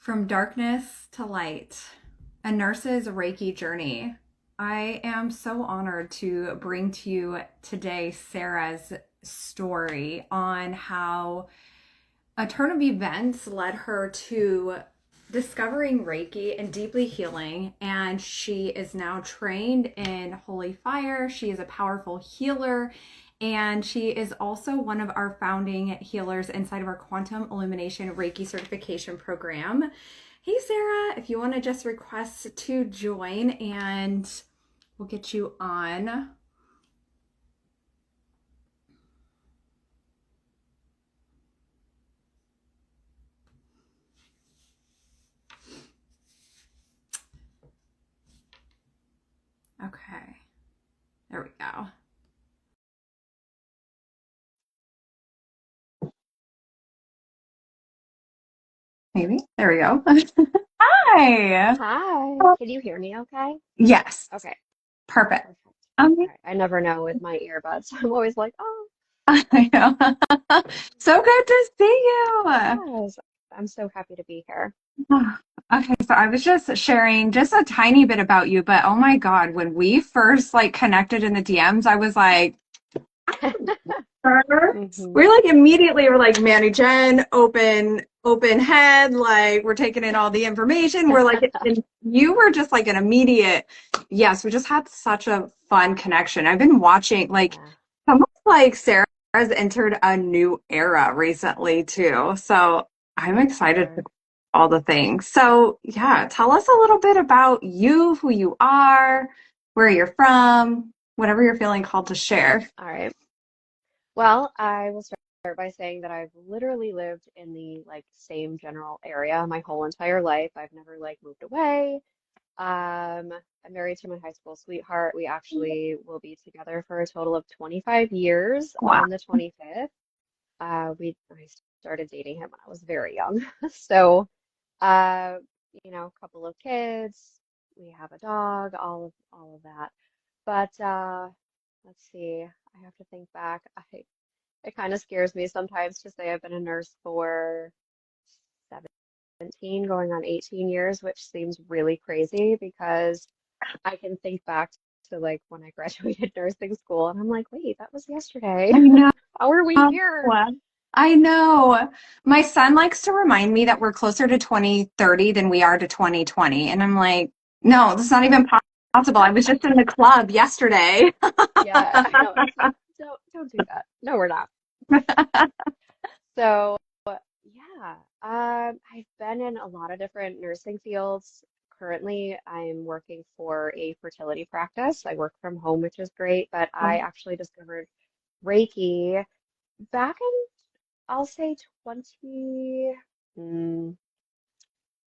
From darkness to light, a nurse's Reiki journey. I am so honored to bring to you today Sarah's story on how a turn of events led her to discovering Reiki and deeply healing. And she is now trained in holy fire. She is a powerful healer. And she is also one of our founding healers inside of our Quantum Illumination Reiki Certification program. Hey, Sarah, if you want to just request to join and we'll get you on. Okay, there we go. Maybe. There we go. Hi. Hi, can you hear me okay? Yes. Okay, Perfect. perfect. Um, All right. I never know with my earbuds. I'm always like, oh, I know. So good to see you. yes. I'm so happy to be here. Okay, so I was just sharing just a tiny bit about you, but oh my God, when we first connected in the DMs, I was like, "Her?" Hmm. We're like immediately we're like Manny Jen, open head, like we're taking in all the information. We're like, and you were just like an immediate, yes, we just had such a fun connection. I've been watching Yeah, almost like Sarah has entered a new era recently too. So I'm for excited for sure. all the things. So yeah, tell us a little bit about you, who you are, where you're from, whatever you're feeling called to share. All right. Well, I will start by saying that I've literally lived in the same general area my whole entire life. I've never moved away. I'm married to my high school sweetheart. We actually will be together for a total of 25 years Wow. on the 25th. I started dating him when I was very young. So, uh, a couple of kids, we have a dog, all of that. But let's see, I have to think back. It kind of scares me sometimes to say I've been a nurse for 17, going on 18 years, which seems really crazy because I can think back to when I graduated nursing school and I'm like, wait, that was yesterday. I know. How are we here? I know. My son likes to remind me that we're closer to 2030 than we are to 2020. And I'm like, no, this is not even possible. I was just in the club yesterday. Yeah, I know. It's like, don't do that. No, we're not. So, yeah, I've been in a lot of different nursing fields. Currently, I'm working for a fertility practice. I work from home, which is great, but I actually discovered Reiki back in, I'll say 20, mm,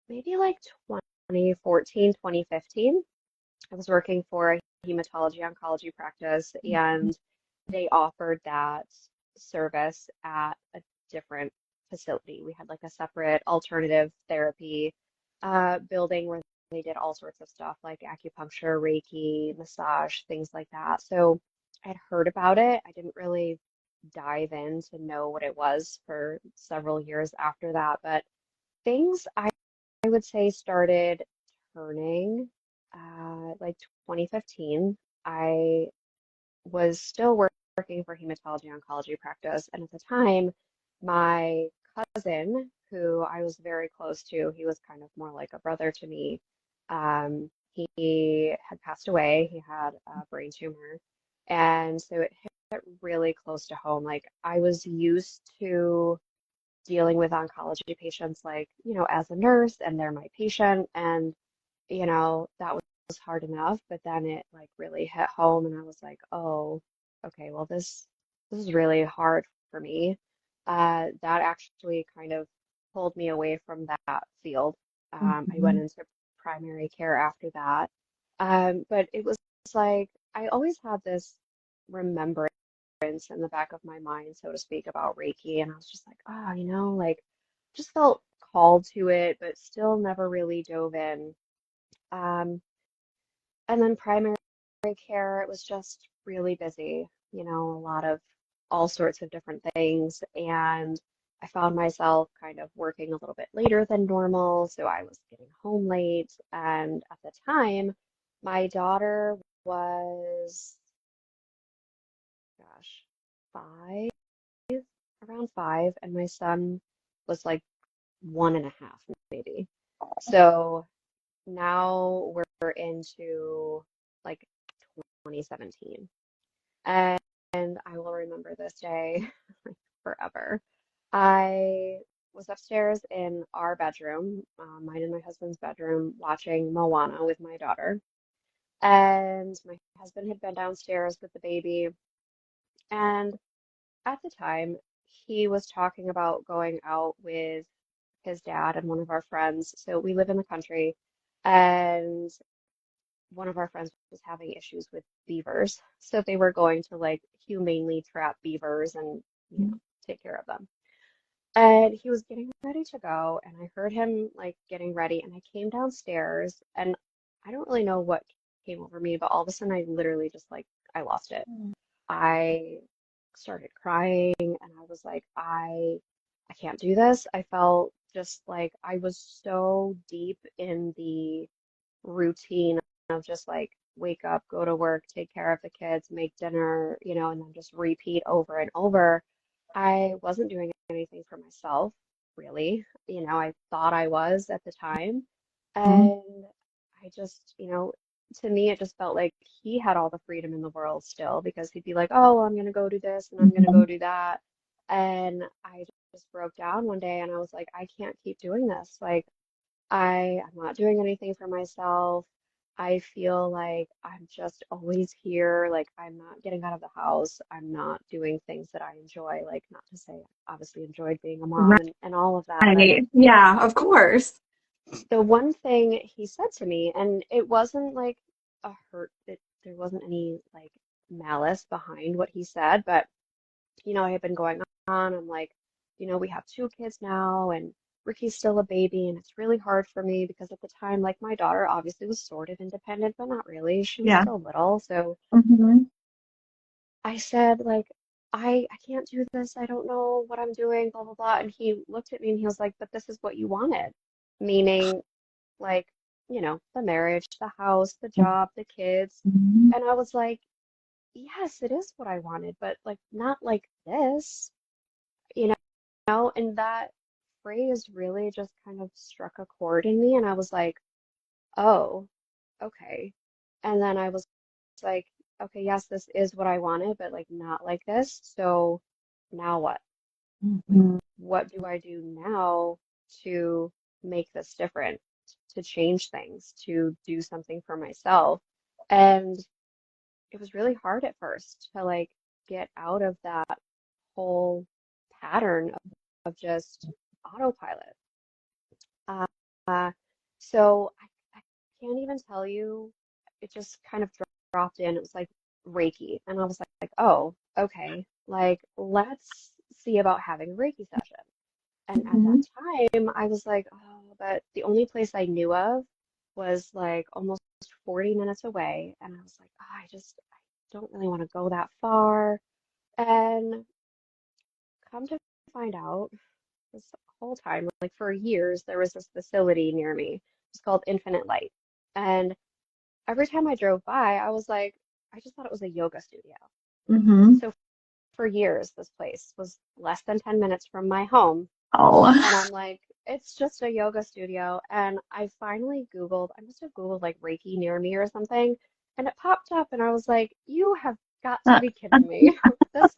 maybe 2014, 2015. I was working for a hematology oncology practice, and they offered that service at a different facility. We had a separate alternative therapy building where they did all sorts of stuff like acupuncture, Reiki, massage, things like that. So I'd heard about it. I didn't really dive in to know what it was for several years after that, but things I would say started turning like 2015. I was still working for hematology oncology practice, and at the time, my cousin, who I was very close to, he was kind of more like a brother to me. He had passed away. He had a brain tumor, and so it hit really close to home. Like I was used to dealing with oncology patients as a nurse and they're my patient and that was hard enough, but then it really hit home and I was like, oh, okay, well this is really hard for me. That actually kind of pulled me away from that field. I went Mhm. into primary care after that. But it was I always had this remembrance in the back of my mind, so to speak, about Reiki. And I was just like, oh, just felt called to it, but still never really dove in. Um, and then primary care, it was just really busy, a lot of all sorts of different things. And I found myself kind of working a little bit later than normal, so I was getting home late. And at the time, my daughter was, gosh, 5, around 5, and my son was like 1.5, maybe. So now we're into like 2017. And I will remember this day forever. I was upstairs in our bedroom, mine and my husband's bedroom, watching Moana with my daughter. And my husband had been downstairs with the baby. And at the time, he was talking about going out with his dad and one of our friends. So we live in the country, and one of our friends was having issues with beavers. So they were going to like humanely trap beavers and, take care of them. And he was getting ready to go, and I heard him like getting ready, and I came downstairs, and I don't really know what came over me, but all of a sudden I literally just like I lost it. I started crying, and I was like, I can't do this. I felt just like I was so deep in the routine of just like wake up, go to work, take care of the kids, make dinner, and then just repeat over and over. I wasn't doing anything for myself, really. I thought I was at the time. Mhm. And I just, to me, it just felt like he had all the freedom in the world still because he'd be like, oh, well, I'm going to go do this and I'm going to go Mhm. do that. And I just broke down one day and I was like, I can't keep doing this. Like, I'm not doing anything for myself. I feel like I'm just always here. Like I'm not getting out of the house. I'm not doing things that I enjoy. Like not to say I obviously enjoyed being a mom and all of that, but Right. Yeah, of course. the one thing he said to me, and it wasn't like a hurt, there wasn't any like malice behind what he said, but I had been going on. I'm like, we have 2 kids now, and Ricky's still a baby, and it's really hard for me because at the time, like, my daughter obviously was sort of independent, but not really. She was Yeah. still little. So Hmm. I said, like, I can't do this. I don't know what I'm doing, blah, blah, blah. And he looked at me and he was like, but this is what you wanted, meaning, like, the marriage, the house, the job, the kids. Mhm. And I was like, yes, it is what I wanted, but like, not like this. You and that phrase really just kind of struck a chord in me, and I was like, oh, okay. And then I was like, okay, yes, this is what I wanted, but like not like this. So now what? Like, Mhm. what do I do now to make this different, to change things, to do something for myself? And it was really hard at first to like get out of that whole pattern of just autopilot. Uh, uh, so I can't even tell you. It just kind of dropped in. It was like Reiki, and I was like, oh, okay. Like, let's see about having a Reiki session. And at that Mhm. time, I was like, oh, but the only place I knew of was like almost 40 minutes away, and I was like, oh, I don't really want to go that far. And come to find out, this whole time, like for years, there was this facility near me. It's called Infinite Light. And every time I drove by, I was like, I just thought it was a yoga studio. Mhm. So for years, this place was less than 10 minutes from my home. Oh. And I'm like, it's just a yoga studio. And I finally Googled, I must have Googled like Reiki near me or something. And it popped up, and I was like, you have got to be kidding me. This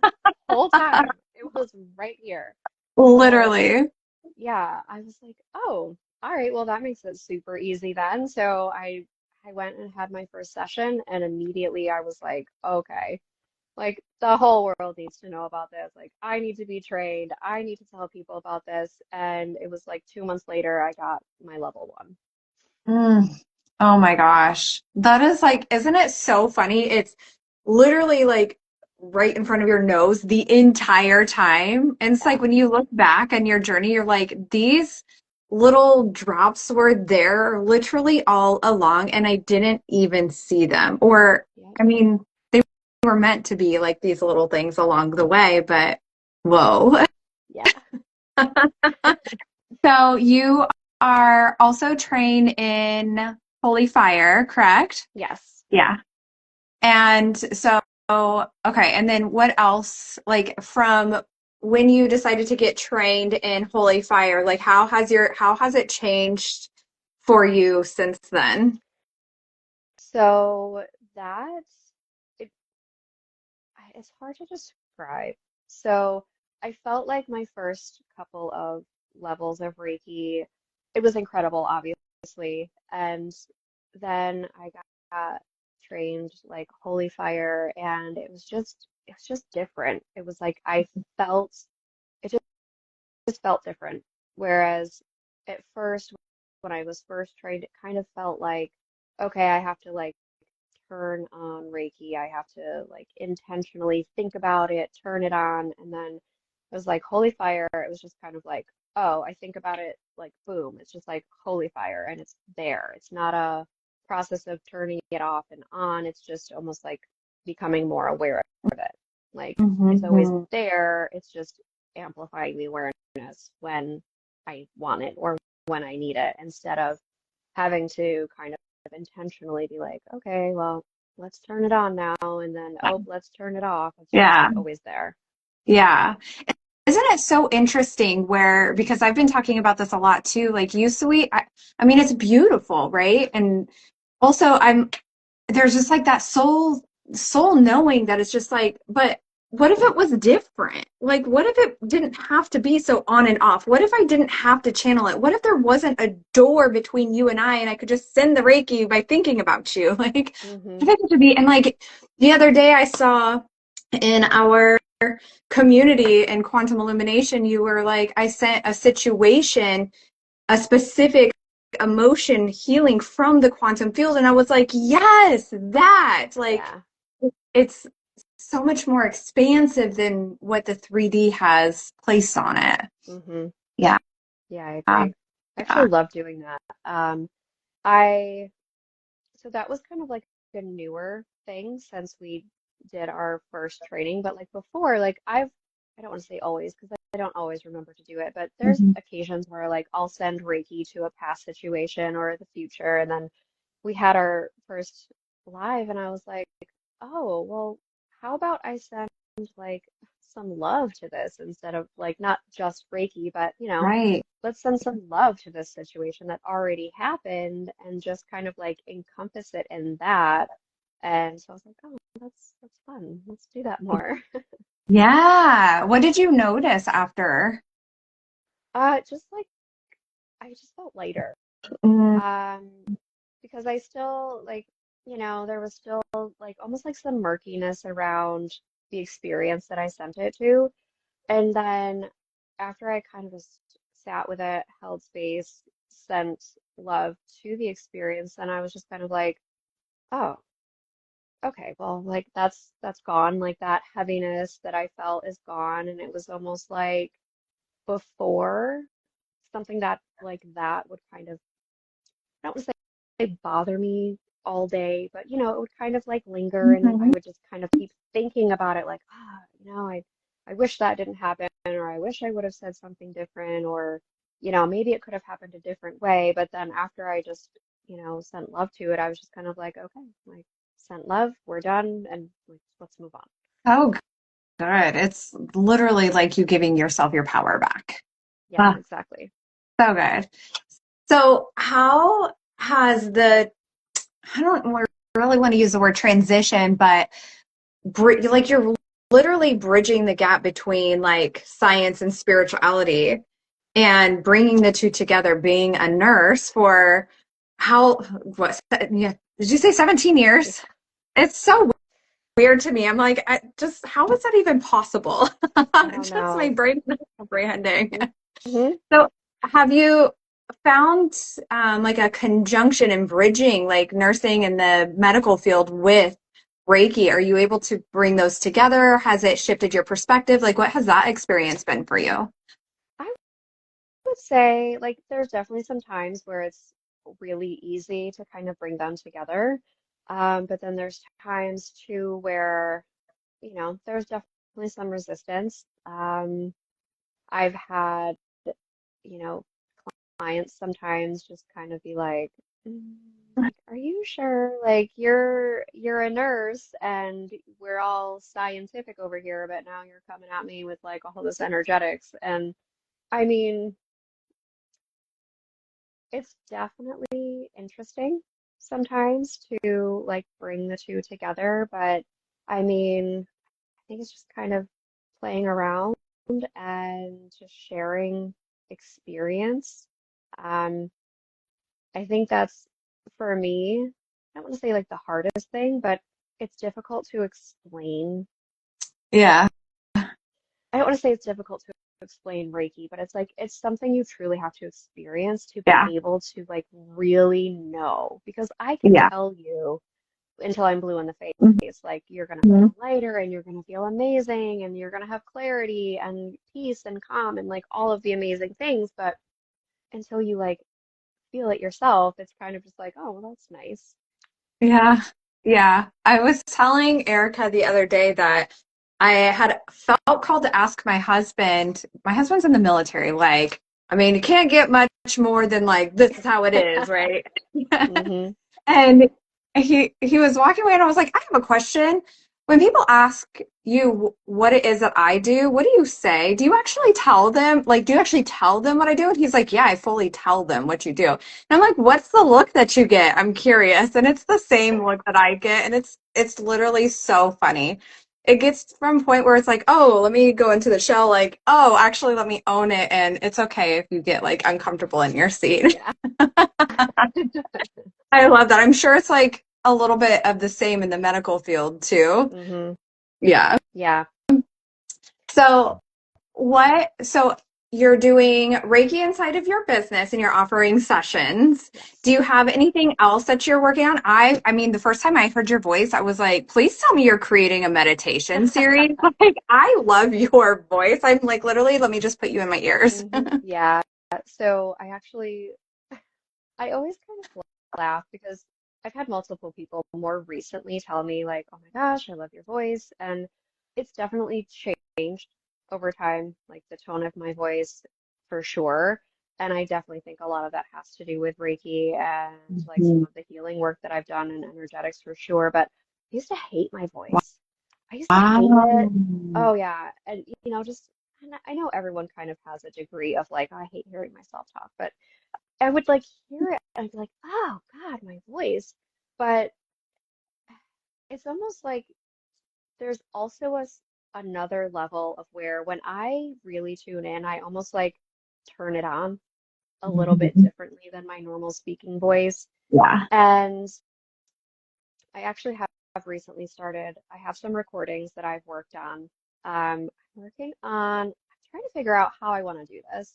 whole time, it was right here. So Literally. yeah, I was like, oh, all right, well that makes it super easy then. So I went and had my first session and immediately I was like, okay, like the whole world needs to know about this. Like I need to be trained. I need to tell people about this. And it was like 2 months later I got my level 1. Mm. Oh my gosh. That is like, isn't it so funny? It's literally like right in front of your nose the entire time. And it's like Yeah. when you look back on your journey, you're like, these little drops were there literally all along, and I didn't even see them. Or, Yeah. I mean, they were meant to be like these little things along the way, but whoa. Yeah. So you are also trained in holy fire, correct? Yes. Yeah. And so, okay. And then what else, like from when you decided to get trained in holy fire, like how has it changed for you since then? So that it, it's hard to describe. So I felt like my first couple of levels of Reiki, it was incredible, obviously. And then I got trained like Holy Fire, and it was just different. It was like felt it just felt different. Whereas at first, when I was first trained, it kind of felt like, okay, I have to like turn on Reiki. I have to like intentionally think about it, turn it on, and then it was like holy fire. It was just kind of like, oh, I think about it like boom. It's just like holy fire and it's there. It's not a process of turning it off and on. It's just almost like becoming more aware of it. Like it's always Mhm. there. It's just amplifying the awareness when I want it or when I need it instead of having to kind of intentionally be like, okay, well, let's turn it on now, and then, oh, let's turn it off. It's just Yeah. always there. Yeah. Isn't it so interesting where, because I've been talking about this a lot too, like Usui, I mean, it's beautiful, right? And also there's just like that soul knowing that it's just like, but what if it was different? Like, what if it didn't have to be so on and off? What if I didn't have to channel it? What if there wasn't a door between you and I could just send the Reiki by thinking about you? Like, Hmm. I think it should be, and like the other day I saw in our community in Quantum Illumination, you were like, I sent a situation, a specific emotion healing from the quantum field. And I was like, yes, that. Like, Yeah. it's so much more expansive than what the 3D has placed on it. Hmm. Yeah. Yeah, I Yeah. agree. I actually love doing that. I so that was kind of like a newer thing since we did our first training, but like before, like I don't want to say always because I don't always remember to do it, but there's Mhm. occasions where like I'll send Reiki to a past situation or the future, and then we had our first live, and I was like, oh, well, how about I send like some love to this instead of like not just Reiki, but Right. let's send some love to this situation that already happened and just kind of like encompass it in that. And so I was like, oh, that's fun. Let's do that more. Yeah. What did you notice after? Just like I just felt lighter. Mm, Um, because I still like, there was still like almost like some murkiness around the experience that I sent it to. And then after I kind of just sat with it, held space, sent love to the experience, then I was just kind of like, oh, okay, well, like that's gone. Like that heaviness that I felt is gone. And it was almost like before something that like that would kind of I don't want to say bother me all day, but it would kind of like linger and I mhm. would just kind of keep thinking about it like, I wish that didn't happen or I wish I would have said something different or, maybe it could have happened a different way. But then after I just, sent love to it, I was just kind of like, okay, like sent love, we're done and like, let's move on. Oh, good. It's literally like you giving yourself your power back. Yeah, Ah, exactly. so good. So, how has I don't really want to use the word transition, but like you're literally bridging the gap between like science and spirituality and bringing the two together, being a nurse for what, yeah, did you say 17 Yeah. years? It's so weird to me. I'm like, how is that even possible? I don't Just my know. brain not comprehending. Hmm. So, have you found like a conjunction and bridging like nursing and the medical field with Reiki? Are you able to bring those together? Has it shifted your perspective? Like, what has that experience been for you? I would say like there's definitely some times where it's really easy to kind of bring them together. But then there's times too where, there's definitely some resistance. I've had you know, clients sometimes just kind of be like, like, are you sure? Like you're a nurse and we're all scientific over here, but now you're coming at me with like all this energetics. And I mean, it's definitely interesting sometimes to like bring the two together, but I mean, I think it's just kind of playing around and just sharing experience. Um, I think that's for me, I don't want to say like the hardest thing, but it's difficult to explain. Yeah. I don't want to say it's difficult to explain Reiki, but it's like it's something you truly have to experience to be Yeah. able to like really know. Because I can Yeah. tell you until I'm blue in the face, like you're gonna Mhm. feel lighter and you're gonna feel amazing and you're gonna have clarity and peace and calm and like all of the amazing things, but until you like feel it yourself, it's kind of just like, oh, well, that's nice. Yeah. Yeah. I was telling Erica the other day that I had felt called to ask my husband. My husband's in the military. Like, I mean, you can't get much more than like, this is how it is, right? Hmm. And he was walking away and I was like, I have a question. When people ask you what it is that I do, what do you say? Do you actually tell them? Like, do you actually tell them what I do? And he's like, yeah, I fully tell them what you do. And I'm like, what's the look that you get? I'm curious. And it's the same look that I get. And it's literally so funny. It gets from a point where it's like, oh, let me go into the shell, like, oh, actually let me own it. And it's okay if you get like uncomfortable in your seat. Yeah. I love that. I'm sure it's like a little bit of the same in the medical field too. Hmm. Yeah. Yeah. So so you're doing Reiki inside of your business and you're offering sessions. Do Yes. you have anything else that you're working on? I mean, the first time I heard your voice, I was like, please tell me you're creating a meditation series. Like, I love your voice. I'm like, literally, let me just put you in my ears. Yeah. So I always kind of laugh because I've had multiple people more recently tell me like, oh my gosh, I love your voice. And it's definitely changed over time, like the tone of my voice for sure. And I definitely think a lot of that has to do with Reiki and like some Mhm. of the healing work that I've done in energetics for sure. But I used to hate my voice. I used to hate Wow. it. Oh yeah. And just and I know everyone kind of has a degree of like, I hate hearing myself talk, but I would like hear it and I'd be like, oh God, my voice. But it's almost like there's also another level of where when I really tune in, I almost like turn it on a little bit differently than my normal speaking voice. Yeah. And I actually have recently started, I have some recordings that I've worked on. I'm I'm trying to figure out how I want to do this.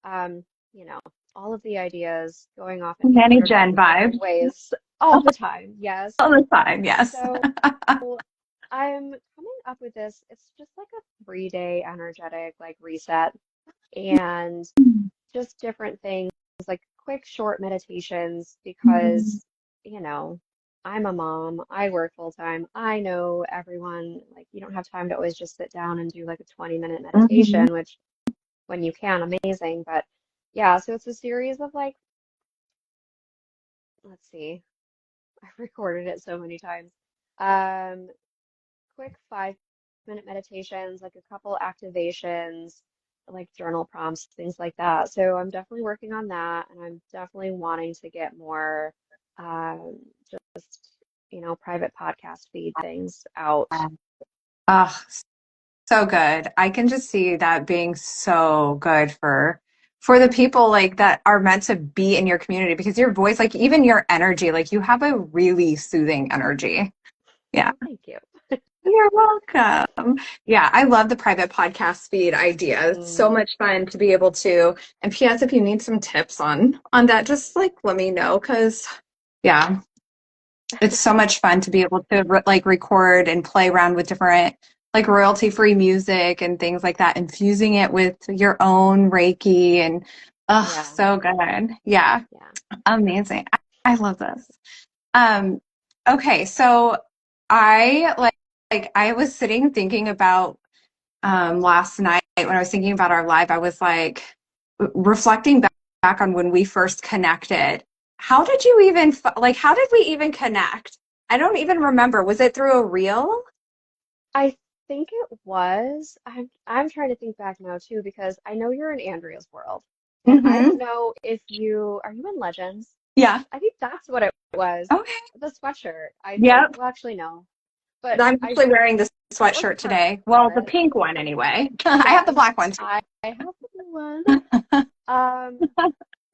Um, you know, all of the ideas going off in Nanny 800 Jen billion different vibes ways all the time. Yes. all the time. Yes. So I'm coming up with this. It's just like a 3-day energetic like reset and just different things like quick short meditations because you know I'm a mom, I work full time, I know everyone like you don't have time to always just sit down and do like a 20-minute Mhm. meditation, which when you can, amazing, but yeah, so it's a series of like, let's see, I've recorded it so many times. um Quick 5-minute meditations, like a couple activations, like journal prompts, things like that. So I'm definitely working on that, and I'm definitely wanting to get more um, just, private podcast feed things out. Oh, so good. I can just see that being so good for the people like that are meant to be in your community because your voice, like even your energy, like you have a really soothing energy. Yeah. Well, thank you. You're welcome. Yeah, I love the private podcast feed idea. It's so Mm, much fun to be able to. And PS, if you need some tips on that, just like let me know because yeah, it's so much fun to be able to like record and play around with different like royalty free music and things like that, infusing it with your own Reiki and oh, yeah, so good. Yeah, yeah. amazing. I love this. Um, okay, so I like I was sitting thinking about last night when I was thinking about our live, I was like, reflecting back on when we first connected, how did you even, like, how did we even connect? I don't even remember. Was it through a reel? I think it was. I'm trying to think back now too because I know you're in Andrea's world, and I Mm-hmm. don't know if you are you in Legends? Yeah. I think that's what it was. Okay. The sweatshirt, I think. Yep. Well, actually, no, but I'm I actually wearing this worked sweatshirt for today. Well, the it. pink one anyway. I have the Yes, black one too. I have the blue one. Um,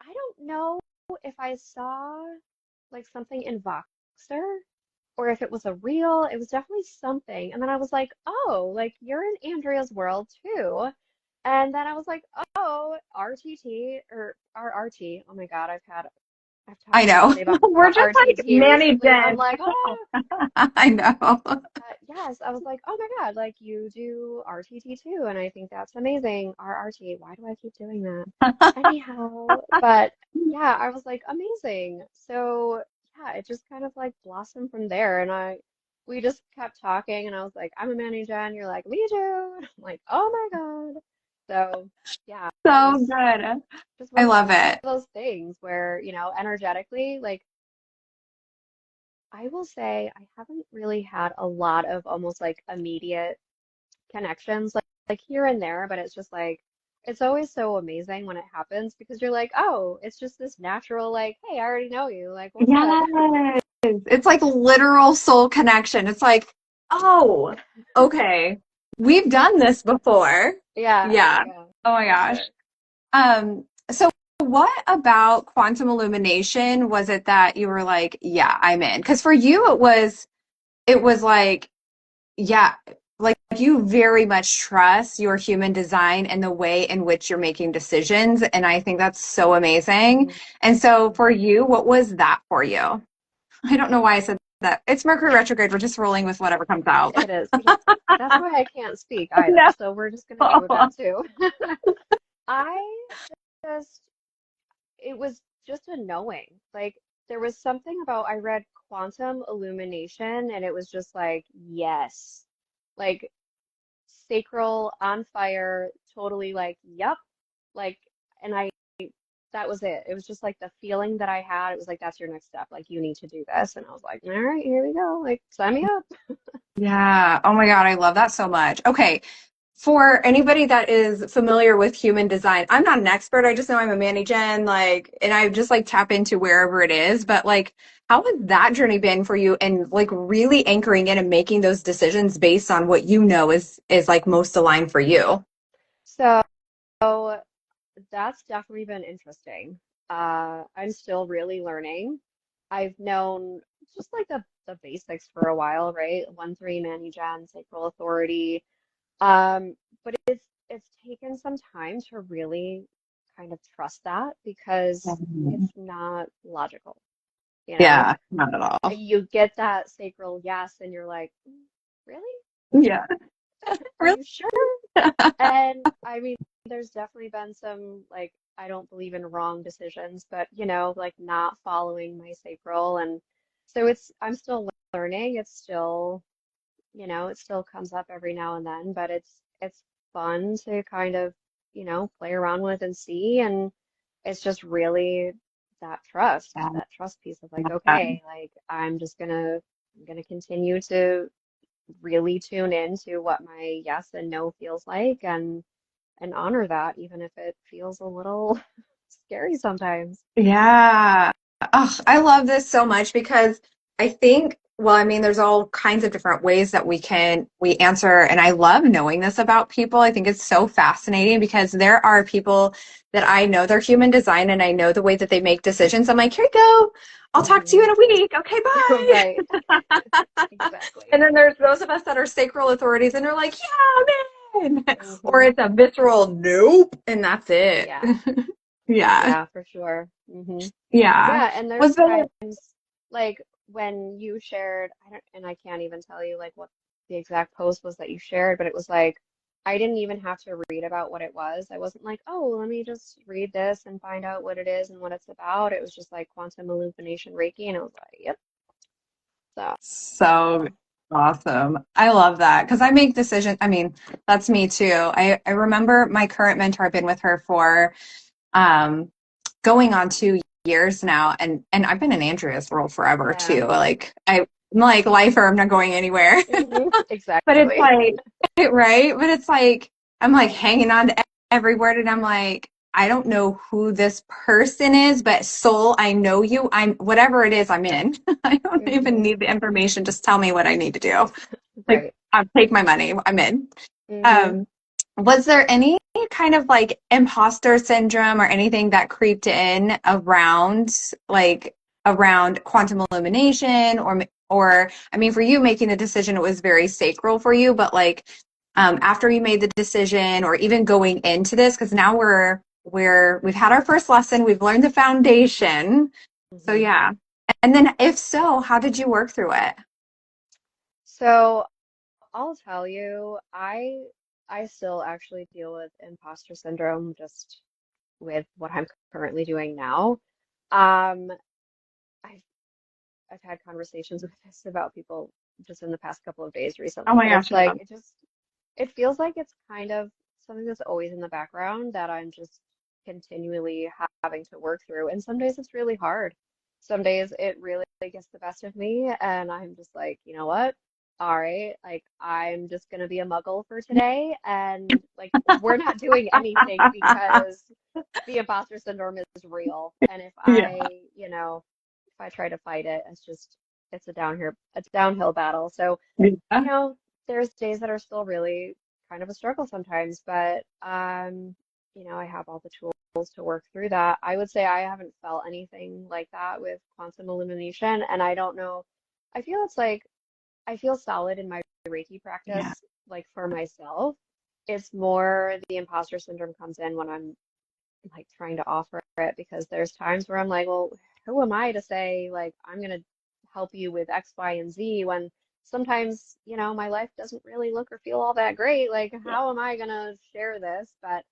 I don't know if I saw like something in Voxer or if it was a reel. It was definitely something. And then I was like, oh, like you're in Andrea's world too. And then I was like, oh, RTT or RRT. Oh my God, I've I talked to know. somebody about We're just like RTT Manny recently, and I'm Jen. like, oh, I know. yes. I was like, oh my God, like you do RTT too, and I think that's amazing. RRT. Why do I keep doing that? Anyhow, but yeah, I was like, amazing. So yeah, it just kind of like blossomed from there, and we just kept talking, and I was like, I'm a Manny Jen. You're like, me too. And I'm like, oh my God. So yeah, it So was good. just I one of love it. those things where, energetically, like I will say I haven't really had a lot of almost like immediate connections like here and there, but it's just like it's always so amazing when it happens because you're like, oh, it's just this natural like, hey, I already know you. Like, what's up? Yes. It's like literal soul connection. It's like, oh, okay. We've done this before. Yeah, Yeah. yeah, Oh my for gosh. sure. So what about quantum illumination was it that you were like, yeah, I'm in? Because for you it was like, yeah, like you very much trust your human design and the way in which you're making decisions. And I think that's so amazing. Mhm, And so for mhm. you, what was that for you? I don't know why I said that. It's Mercury retrograde. We're just rolling with whatever comes out. It is. That's why I can't speak either. No. So we're just gonna go with that too. I just it was just a knowing. Like there was something about I read Quantum Illumination and it was just like, yes. Like sacral on fire, totally like, yep. Like and I that was it. It was just like the feeling that I had. It was like that's your next step. Like you need to do this. And I was like, all right, here we go. Like sign me up. Yeah. Oh my God, I love that so much. Okay. For anybody that is familiar with human design, I'm not an expert. I just know I'm a Manny Gen, like, and I just like tap into wherever it is. But like, how has that journey been for you and like really anchoring in and making those decisions based on what you know is like most aligned for you? So that's definitely been interesting. I'm still really learning. I've known just like the basics for a while, right? 1-3 Manijan, sacral authority. But it's taken some time to really kind of trust that because Mhm. it's not logical, you know? Yeah, not at all. You get that sacral yes, and you're like, "Mm, really? Yeah. Are Really? you sure?" And I mean, there's definitely been some like I don't believe in wrong decisions, but like not following my sacral, and so I'm still learning. It's still, it still comes up every now and then, but it's fun to kind of, play around with and see, and it's just really that trust piece of like, Yeah. okay, like I'm gonna continue to really tune into what my yes and no feels like and honor that, even if it feels a little scary sometimes. Yeah. Oh, I love this so much because I think, well, I mean, there's all kinds of different ways that we answer. And I love knowing this about people. I think it's so fascinating because there are people that I know their human design and I know the way that they make decisions. I'm like, here you go. I'll talk to you Hmm. in a week. Okay, Right, bye. exactly. And then there's those of us that are sacral authorities and they're like, yeah, man. Or Hmm. it's a visceral nope, and that's it. Yeah, Yeah. yeah, for sure. Yeah. Yeah, and Was there's the times like when you shared, I don't, and I can't even tell you like what the exact post was that you shared, but it was like I didn't even have to read about what it was. I wasn't like, oh, let me just read this and find out what it is and what it's about. It was just like Quantum Illumination Reiki, and I was like, yep. So, so awesome. I love that because I make decisions. I mean, that's me too. I remember my current mentor, I've been with her for um, going on 2 years now, and I've been in Andrea's role forever Yeah. too. Like I'm like lifer, I'm not going anywhere. But it's Exactly. like, right? But it's like I'm like hanging on to every word, and I'm like, I don't know who this person is, but soul, I know you. I'm whatever it is, I'm in. I don't even Hmm. need the information. Just tell me what I need to do. Like, Right. I'll take my money. I'm in. Hmm. Um, was there any kind of like imposter syndrome or anything that creeped in around around quantum illumination or I mean for you making the decision it was very sacral for you, but like after you made the decision or even going into this, because now we've had our first lesson, we've learned the foundation. So Hmm. yeah. And then if so, how did you work through it? So I'll tell you, I still actually deal with imposter syndrome just with what I'm currently doing now. Um, I've I've had conversations with this about people just in the past couple of days Oh recently, my but it's gosh, like it feels like it's kind of something that's always in the background that I'm just continually having to work through. And some days it's really hard. Some days it really gets the best of me, and I'm just like, you know what? All right, like I'm just gonna be a muggle for today, and like we're not doing anything because the imposter syndrome is real. And if yeah. if I try to fight it, it's a downhill battle. So Yeah. you know, there's days that are still really kind of a struggle sometimes, but I have all the tools to work through that. I would say I haven't felt anything like that with quantum illumination, and I don't know. I feel it's like I feel solid in my Reiki Yeah. practice, like for myself. It's more the imposter syndrome comes in when I'm like trying to offer it because there's times where I'm like, well, who am I to say like I'm gonna help you with X, Y, and Z when sometimes, my life doesn't really look or feel all that great. Like, how am I gonna share this? But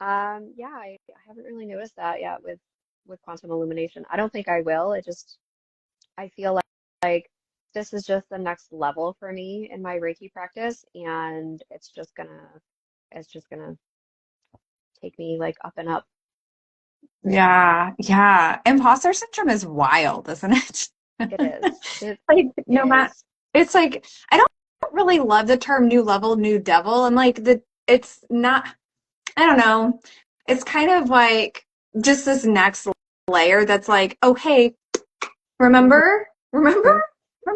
yeah, I haven't really noticed that yet with quantum illumination. I don't think I will. I feel like this is just the next level for me in my Reiki practice, and it's just gonna take me like up and up. Yeah, yeah. Imposter syndrome is wild, isn't it? It is. It Like no matter, is. it's like I don't really love the term new level, new devil. And like it's not, I don't know. It's kind of like just this next layer that's like, oh hey, Hmm. remember, remember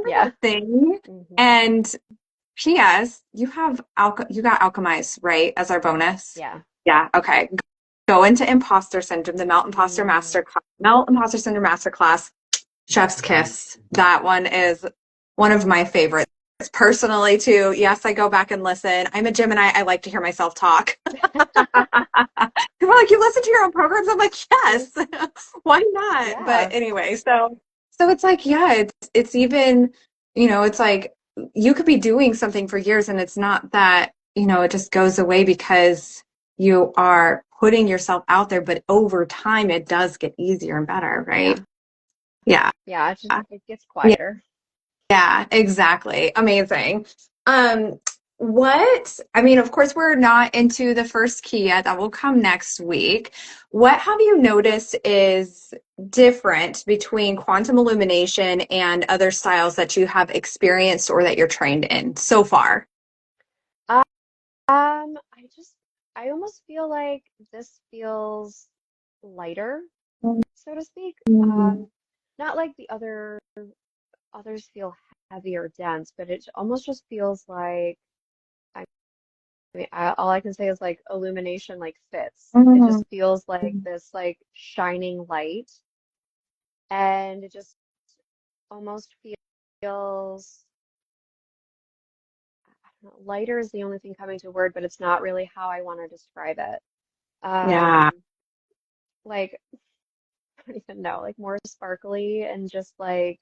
Yeah. that thing? Hmm. And P.S. You got alchemize, right, as our bonus? Yeah. Yeah, okay. Go into imposter syndrome, the Mm. Melt Imposter Syndrome Masterclass, Chef's Kiss. That one is one of my favorites personally too. Yes, I go back and listen. I'm a Gemini. I like to hear myself talk. People are like, you listen to your own programs? I'm like, yes. Why not? But Yeah. anyway, so it's like, yeah, it's even, it's like you could be doing something for years and it's not that, it just goes away because you are putting yourself out there, but over time it does get easier and better, right? Yeah. Yeah. Yeah. It gets Yeah. quieter. Yeah, exactly. Amazing. Um, I mean, of course, we're not into the first key yet. That will come next week. What have you noticed is different between quantum illumination and other styles that you have experienced or that you're trained in so far? Um, I almost feel like this feels lighter, so to speak. Mhm. Not like the others feel heavy or dense, but it almost just feels like all I can say is like illumination like fits. It Mhm. just feels like this like shining light, and it just almost feels, I don't know, lighter is the only thing coming to word, but it's not really how I want to describe it. Yeah. Like I don't even know, like more sparkly and just like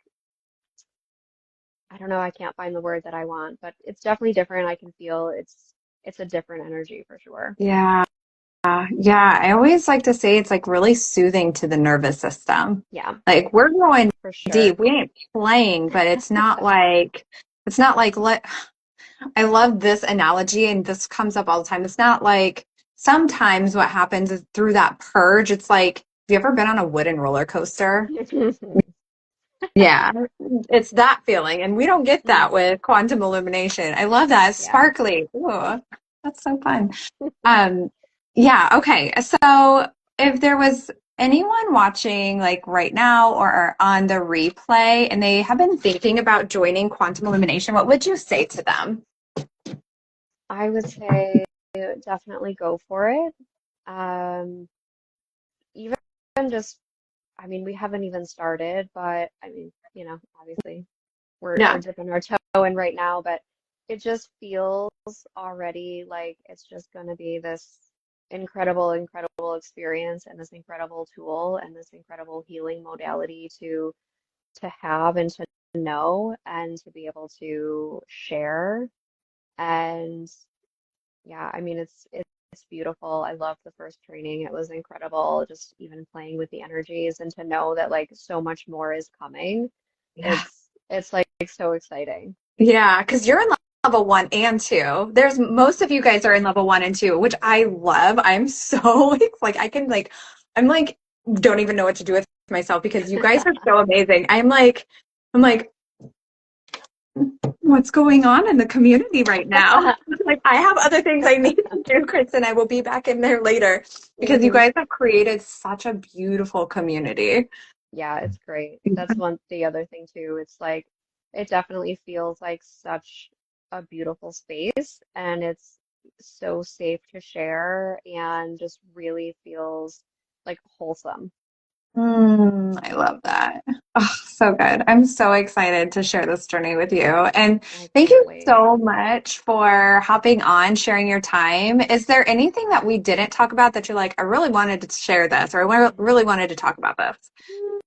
I don't know, I can't find the word that I want, but it's definitely different. I can feel it's a different energy for sure. Yeah. Yeah. I always like to say it's like really soothing to the nervous system. Yeah, Like we're going for sure. deep. We ain't playing, but it's not like I love this analogy and this comes up all the time. It's not like sometimes what happens is through that purge, it's like, have you ever been on a wooden roller coaster? Yeah, it's that feeling. And we don't get that with quantum illumination. I love that. It's Yeah. sparkly. Ooh, that's so fun. Um, yeah, okay. So if there was anyone watching like right now or on the replay and they have been thinking about joining quantum illumination, what would you say to them? I would say definitely go for it. Um, even just, I mean, we haven't even started, but I mean, obviously we're Yeah. dipping our toe in right now, but it just feels already like it's just going to be this incredible, incredible experience and this incredible tool and this incredible healing modality to have and to know and to be able to share. And yeah, I mean it's beautiful. I loved the first training. It was incredible, just even playing with the energies and to know that like so much more is coming. Yeah. It's like so exciting. Yeah, because you're in level 1 and 2. There's most of you guys are in level 1 and 2, which I love. I'm so like I can like I'm like don't even know what to do with myself because you guys are so amazing. I'm like what's going on in the community right now? Like I have other things I need to do, Chris, and I will be back in there later because you hmm guys have created such a beautiful community. Yeah, it's great. That's the other thing too. It's like it definitely feels like such a beautiful space and it's so safe to share and just really feels like wholesome. I love that. Oh, so good. I'm so excited to share this journey with you. And I thank can't you wait. so much for hopping on, sharing your time. Is there anything that we didn't talk about that you're like, I really wanted to share this, or I really wanted to talk about this? Mm,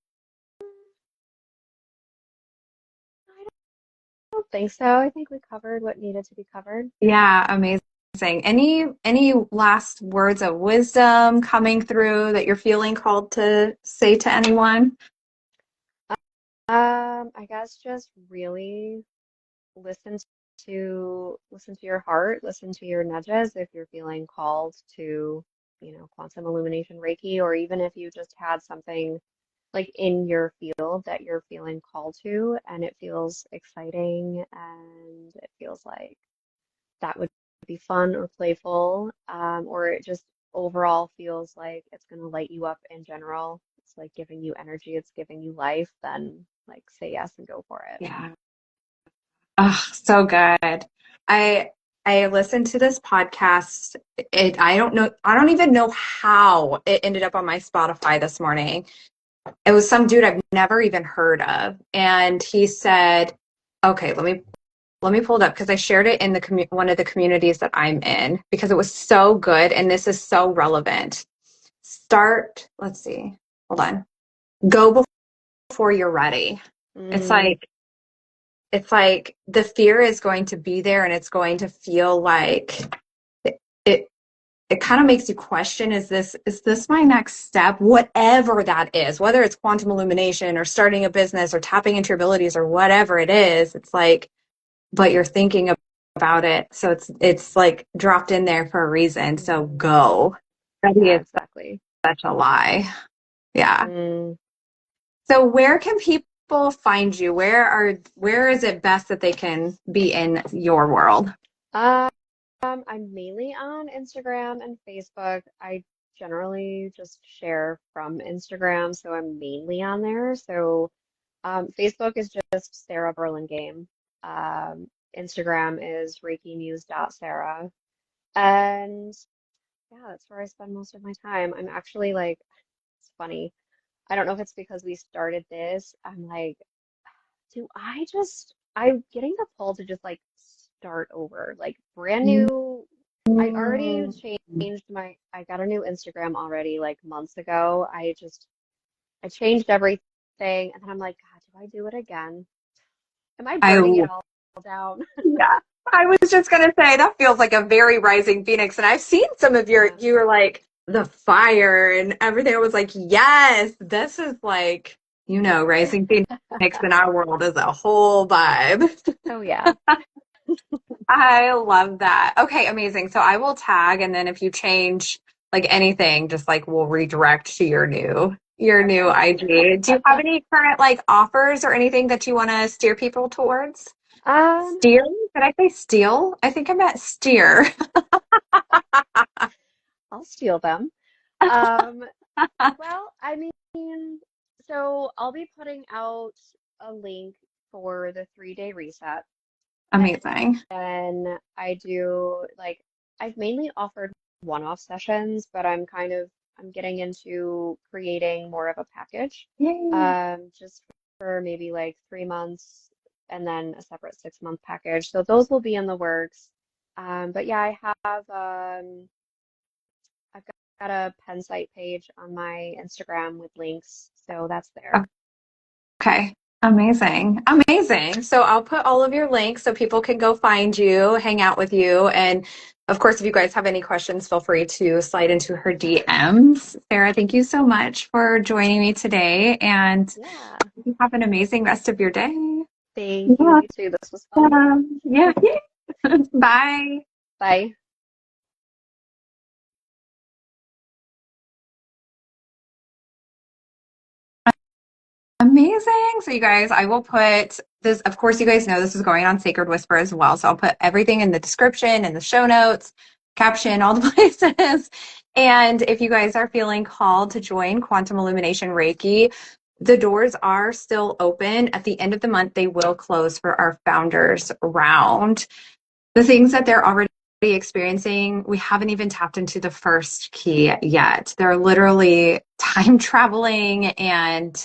I don't think so. I think we covered what needed to be covered. Yeah, amazing. Any last words of wisdom coming through that you're feeling called to say to anyone? I guess just really listen listen to your heart, listen to your nudges if you're feeling called to, quantum illumination Reiki, or even if you just had something like in your field that you're feeling called to and it feels exciting and it feels like that would be fun or playful, or it just overall feels like it's going to light you up in general. It's like giving you energy, it's giving you life, then like say yes and go for it. Yeah. Oh, so good. I I listened to this podcast. I don't even know how it ended up on my Spotify this morning. It was some dude I've never even heard of. And he said, okay, let me pull it up because I shared it in one of the communities that I'm in because it was so good and this is so relevant. Let's see. Hold on. Go before you're ready. It's Mm, like it's like the fear is going to be there and it's going to feel like it it kind of makes you question, is this my next step, whatever that is, whether it's quantum illumination or starting a business or tapping into your abilities or whatever it is. It's like, but you're thinking about it, so it's like dropped in there for a reason, so mhm. go. Ready Yeah, is exactly. such a lie. Yeah. Mm. So where can people find you? Where is it best that they can be in your world? Um, I'm mainly on Instagram and Facebook. I generally just share from Instagram, so I'm mainly on there. So Facebook is just Sarah Burlingame. Instagram is ReikiMuse.Sarah. And yeah, that's where I spend most of my time. I'm actually like, it's funny. I don't know if it's because we started this. I'm like, I'm getting the pull to just like start over, like brand new. I already changed I got a new Instagram already like months ago. I changed everything and then I'm like, God, do I do it again? Am I I burning it all down? Yeah. I was just gonna say that feels like a very rising phoenix. And I've seen some of Yeah. you were like the fire and everything. I was like, yes, this is like, rising phoenix in our world is a whole vibe. Oh yeah. I love that. Okay, amazing. So I will tag, and then if you change like anything, just like we'll redirect to your new Okay. IG. Do you have any current like offers or anything that you want to steer people towards? Um, Steer? Did I say steal? I think I meant steer. I'll steal them. Um, well, I mean, so I'll be putting out a link for the 3-day reset. Amazing. And I do like I've mainly offered one-off sessions, but I'm getting into creating more of a package. Yay. Just for maybe like 3 months and then a separate 6-month package. So those will be in the works. But yeah, I've got a pen site page on my Instagram with links, so that's there. Okay. Amazing. Amazing. So I'll put all of your links so people can go find you, hang out with you. And of course, if you guys have any questions, feel free to slide into her DMs. Sarah, thank you so much for joining me today. And Yeah. you have an amazing rest of your day. Thank you. Yeah. You too. This was fun. Yeah. Bye. Bye. Amazing. So you guys, I will put this, of course, you guys know this is going on Sacred Whisper as well. So I'll put everything in the description and the show notes, caption, all the places. And if you guys are feeling called to join Quantum Illumination Reiki, the doors are still open. At the end of the month, they will close for our founders round. The things that they're already experiencing, we haven't even tapped into the first key yet. They're literally time traveling and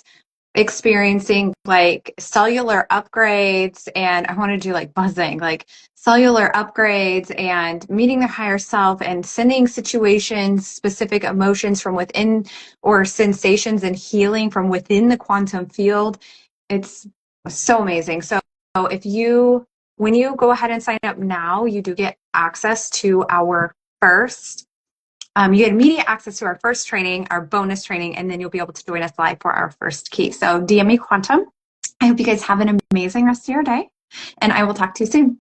experiencing like cellular upgrades, and I want to do like buzzing, like cellular upgrades and meeting their higher self and sending situations, specific emotions from within or sensations and healing from within the quantum field. It's so amazing. So if you when you go ahead and sign up now, you do get access to our first you get immediate access to our first training, our bonus training, and then you'll be able to join us live for our first key. So DM me Quantum. I hope you guys have an amazing rest of your day, and I will talk to you soon.